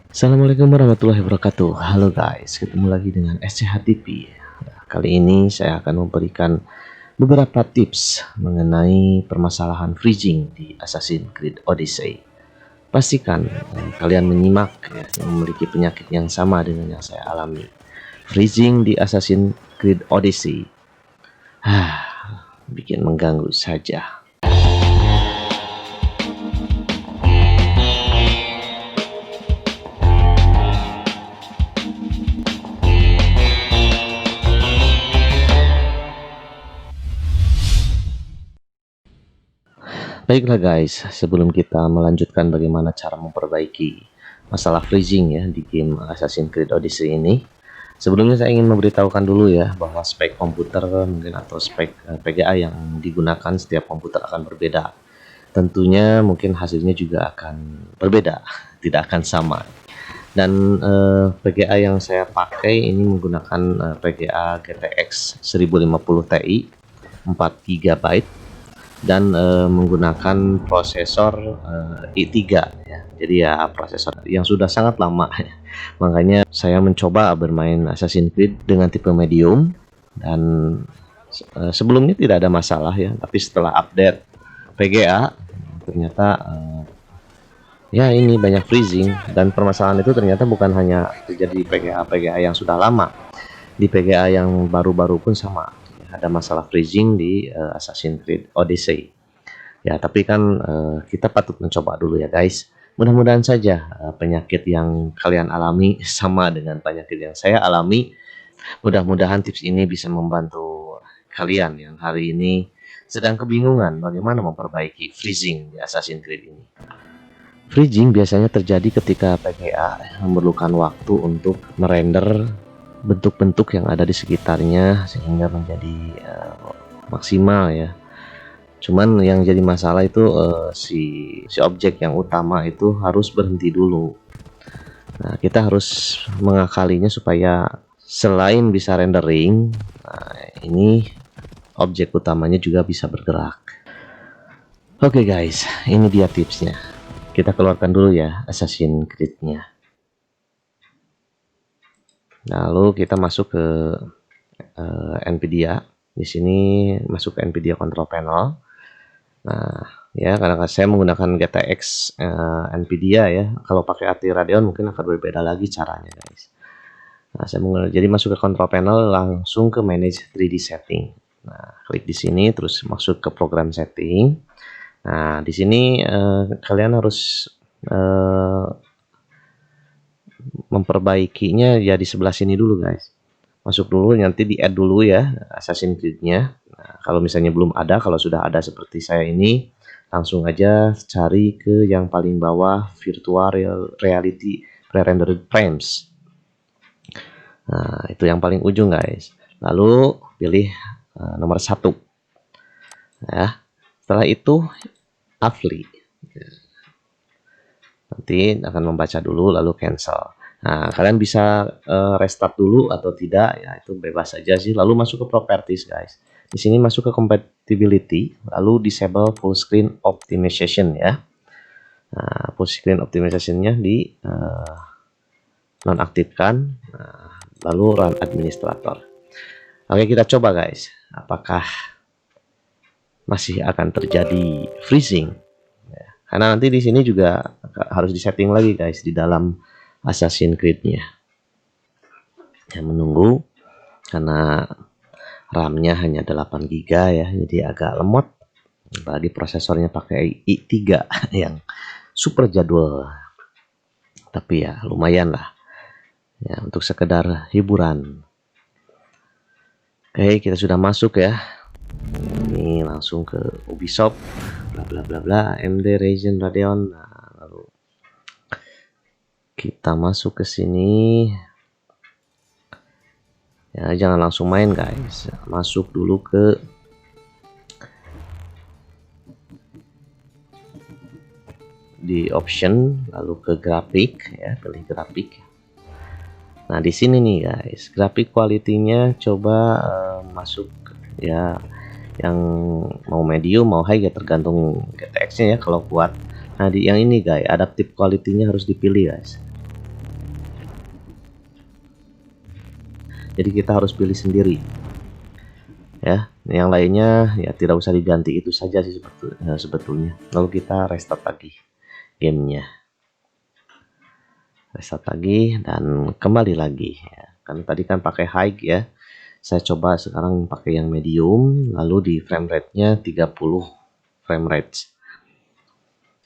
Assalamualaikum warahmatullahi wabarakatuh. Halo guys, ketemu lagi dengan SCH TV. Nah, kali ini saya akan memberikan beberapa tips mengenai permasalahan freezing di Assassin's Creed Odyssey. Pastikan kalian menyimak ya, yang memiliki penyakit yang sama dengan yang saya alami. Freezing di Assassin's Creed Odyssey. Bikin mengganggu saja. Baiklah guys, sebelum kita melanjutkan bagaimana cara memperbaiki masalah freezing ya di game Assassin's Creed Odyssey ini, sebelumnya saya ingin memberitahukan dulu ya bahwa spek komputer mungkin atau spek PGA yang digunakan setiap komputer akan berbeda. Tentunya mungkin hasilnya juga akan berbeda, tidak akan sama. Dan PGA yang saya pakai ini menggunakan PGA GTX 1050 Ti 4 GB dan menggunakan prosesor i3 ya. Jadi ya prosesor yang sudah sangat lama ya. Makanya saya mencoba bermain Assassin's Creed dengan tipe medium dan sebelumnya tidak ada masalah ya, tapi setelah update PGA ternyata ya ini banyak freezing, dan permasalahan itu ternyata bukan hanya terjadi di PGA yang sudah lama, di PGA yang baru-baru pun sama. Ada masalah freezing di Assassin's Creed Odyssey ya, tapi kan kita patut mencoba dulu ya guys. Mudah-mudahan saja penyakit yang kalian alami sama dengan penyakit yang saya alami. Mudah-mudahan tips ini bisa membantu kalian yang hari ini sedang kebingungan bagaimana memperbaiki freezing di Assassin's Creed ini. Freezing biasanya terjadi ketika PGA memerlukan waktu untuk merender bentuk-bentuk yang ada di sekitarnya sehingga menjadi maksimal ya. Cuman yang jadi masalah itu si objek yang utama itu harus berhenti dulu. Nah, kita harus mengakalinya supaya selain bisa rendering, ini objek utamanya juga bisa bergerak. Oke guys, ini dia tipsnya. Kita keluarkan dulu ya Assassin's Creed-nya. Lalu kita masuk ke NVIDIA. Di sini masuk ke NVIDIA Control Panel. Nah, ya karena saya menggunakan GTX NVIDIA ya. Kalau pakai ATI Radeon mungkin akan berbeda lagi caranya, guys. Nah, jadi masuk ke Control Panel, langsung ke Manage 3D Setting. Nah, klik di sini, terus masuk ke Program Setting. Nah, di sini kalian harus memperbaikinya ya di sebelah sini dulu guys. Masuk dulu, nanti di add dulu ya Assassin's Creed-nya. Nah, kalau misalnya belum ada, kalau sudah ada seperti saya ini, langsung aja cari ke yang paling bawah, Virtual Reality Pre-rendered Frames. Nah, itu yang paling ujung guys. Lalu pilih nomor 1 ya. Setelah itu Apply. Nanti akan membaca dulu lalu cancel. Nah, kalian bisa restart dulu atau tidak ya, itu bebas saja sih. Lalu masuk ke properties guys. Di sini masuk ke compatibility, lalu disable full screen optimization ya. Nah, full screen optimization-nya di nonaktifkan. Nah, lalu run administrator. Oke, kita coba guys. Apakah masih akan terjadi freezing? Karena nanti di sini juga harus disetting lagi guys di dalam Assassin's Creed-nya. Ya, menunggu karena RAM-nya hanya 8 GB ya, jadi agak lemot. Apalagi prosesornya pakai i3 yang super jadwal. Tapi ya lumayan lah. Ya, untuk sekedar hiburan. Oke, kita sudah masuk ya. Ini langsung ke Ubisoft, bla bla bla bla, AMD Ryzen Radeon. Nah, lalu kita masuk ke sini. Ya, jangan langsung main guys. Masuk dulu ke di option, lalu ke grafik ya, pilih grafik. Nah, di sini nih guys, grafik quality-nya coba masuk ya, yang mau medium mau high ya tergantung GTX-nya ya kalau kuat. Nah, di yang ini guys, adaptive quality-nya harus dipilih guys. jadi kita harus pilih sendiri ya. Yang lainnya ya tidak usah diganti, itu saja sih sebetulnya. Lalu kita restart lagi gamenya, restart lagi dan kembali lagi ya. Kan tadi kan pakai high ya, saya coba sekarang pakai yang medium, lalu di frame rate-nya 30 frame rate.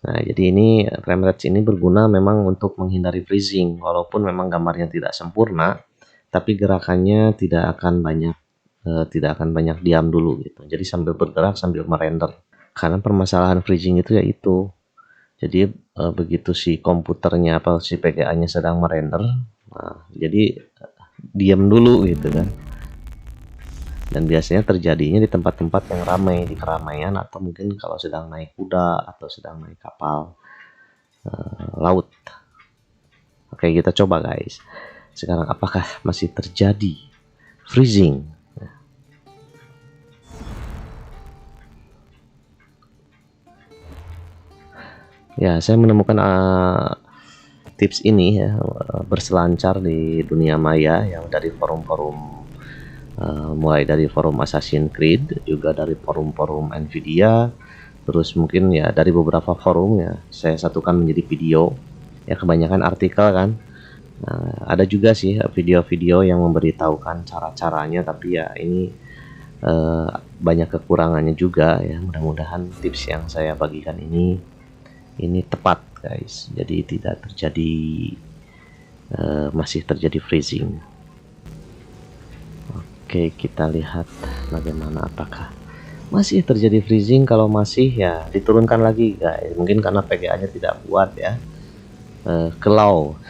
Nah, jadi ini frame rate ini berguna memang untuk menghindari freezing, walaupun memang gambarnya tidak sempurna, tapi gerakannya tidak akan banyak diam dulu gitu. Jadi sambil bergerak sambil merender. Karena permasalahan freezing itu yaitu, jadi begitu si komputernya atau si PGA-nya sedang merender, nah, jadi diam dulu gitu kan. Dan biasanya terjadinya di tempat-tempat yang ramai, di keramaian, atau mungkin kalau sedang naik kuda atau sedang naik kapal laut. Oke, kita coba guys. Sekarang apakah masih terjadi freezing? Ya, saya menemukan tips ini ya, berselancar di dunia maya yang dari forum-forum, mulai dari forum Assassin's Creed, juga dari forum-forum Nvidia, terus mungkin ya dari beberapa forum ya saya satukan menjadi video ya, kebanyakan artikel kan. Nah, ada juga sih video-video yang memberitahukan cara-caranya, tapi ya ini banyak kekurangannya juga ya. Mudah-mudahan tips yang saya bagikan ini tepat guys, jadi tidak terjadi masih terjadi freezing. Oke, kita lihat bagaimana, apakah masih terjadi freezing. Kalau masih ya diturunkan lagi guys, mungkin karena PGA nya tidak kuat ya, ke low.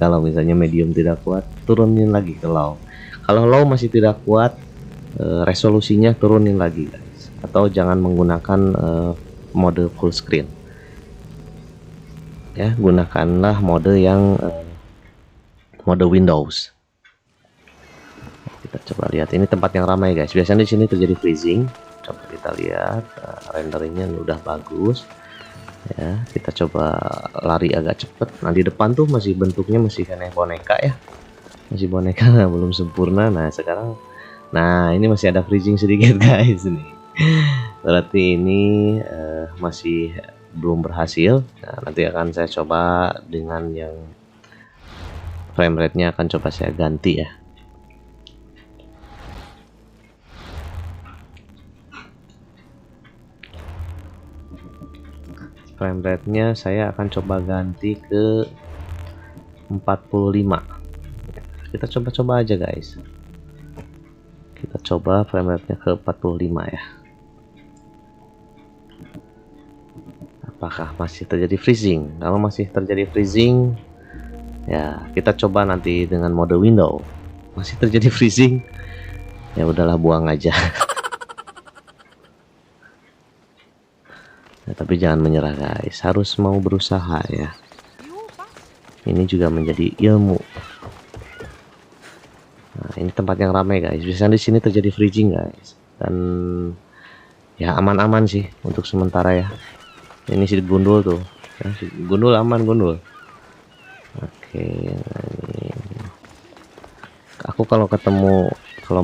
Kalau misalnya medium tidak kuat, turunin lagi ke low. Kalau low masih tidak kuat, resolusinya turunin lagi guys, atau jangan menggunakan mode full screen ya, gunakanlah mode yang mode Windows. Kita coba lihat, ini tempat yang ramai guys, biasanya di sini terjadi freezing. Coba kita lihat, renderingnya udah bagus ya. Kita coba lari agak cepet. Nah, di depan tuh masih bentuknya masih kayak boneka ya, masih boneka, belum sempurna. Nah sekarang, nah ini masih ada freezing sedikit guys nih, berarti ini masih belum berhasil. Nah, nanti akan saya coba dengan yang frame rate-nya akan coba saya ganti ya. Frame rate-nya saya akan coba ganti ke 45. Kita coba-coba aja guys. Kita coba frame rate-nya ke 45 ya. Apakah masih terjadi freezing? Kalau masih terjadi freezing ya, kita coba nanti dengan mode window. Masih terjadi freezing, ya udahlah, buang aja. Ya, tapi jangan menyerah guys, harus mau berusaha ya. Ini juga menjadi ilmu. Nah, ini tempat yang ramai guys, biasanya di sini terjadi freezing guys, dan ya aman-aman sih untuk sementara ya. Ini si gundul tuh ya, si gundul aman, gundul. Oke, ini aku kalau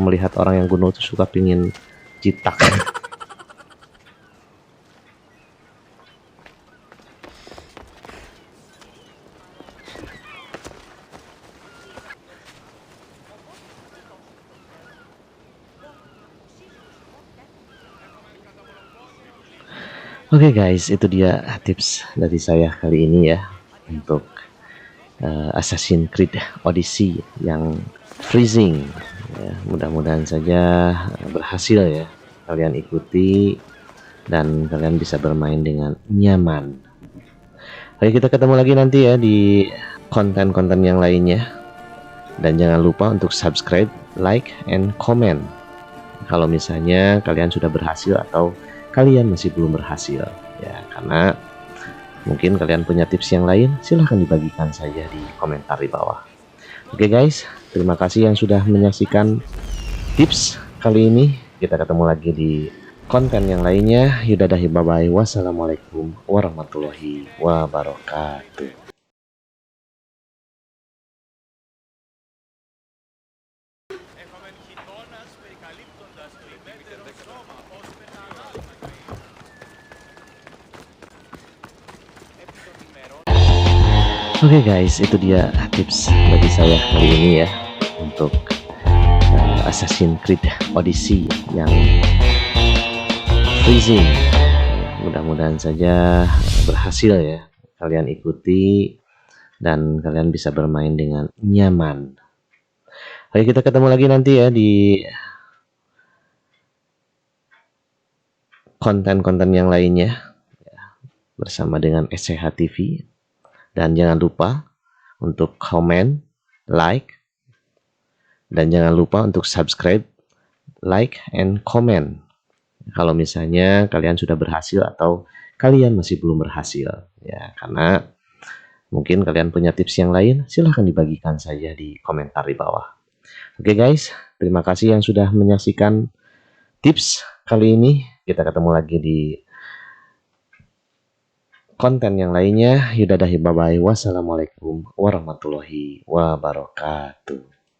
melihat orang yang gundul tuh suka pingin jitak. Oke guys, itu dia tips dari saya kali ini ya, untuk Assassin's Creed Odyssey yang freezing ya. Mudah-mudahan saja berhasil ya, kalian ikuti dan kalian bisa bermain dengan nyaman. Oke, kita ketemu lagi nanti ya di konten-konten yang lainnya, dan jangan lupa untuk subscribe, like, and comment kalau misalnya kalian sudah berhasil atau kalian masih belum berhasil ya. Karena mungkin kalian punya tips yang lain, silahkan dibagikan saja di komentar di bawah. Oke guys, terima kasih yang sudah menyaksikan tips kali ini. Kita ketemu lagi di konten yang lainnya. Yudadahi, bye bye. Wassalamualaikum warahmatullahi wabarakatuh. Oke guys, itu dia tips bagi saya kali ini ya untuk Assassin's Creed Odyssey yang freezing. Mudah-mudahan saja berhasil ya kalian ikuti dan kalian bisa bermain dengan nyaman. Oke, kita ketemu lagi nanti ya di konten-konten yang lainnya bersama dengan SCH TV. Dan jangan lupa untuk komen, like, dan jangan lupa untuk subscribe, like, and comment. Kalau misalnya kalian sudah berhasil atau kalian masih belum berhasil, ya karena mungkin kalian punya tips yang lain, silahkan dibagikan saja di komentar di bawah. Oke guys, terima kasih yang sudah menyaksikan tips kali ini. Kita ketemu lagi di konten yang lainnya. Yudadahi, bye bye. Wassalamualaikum warahmatullahi wabarakatuh.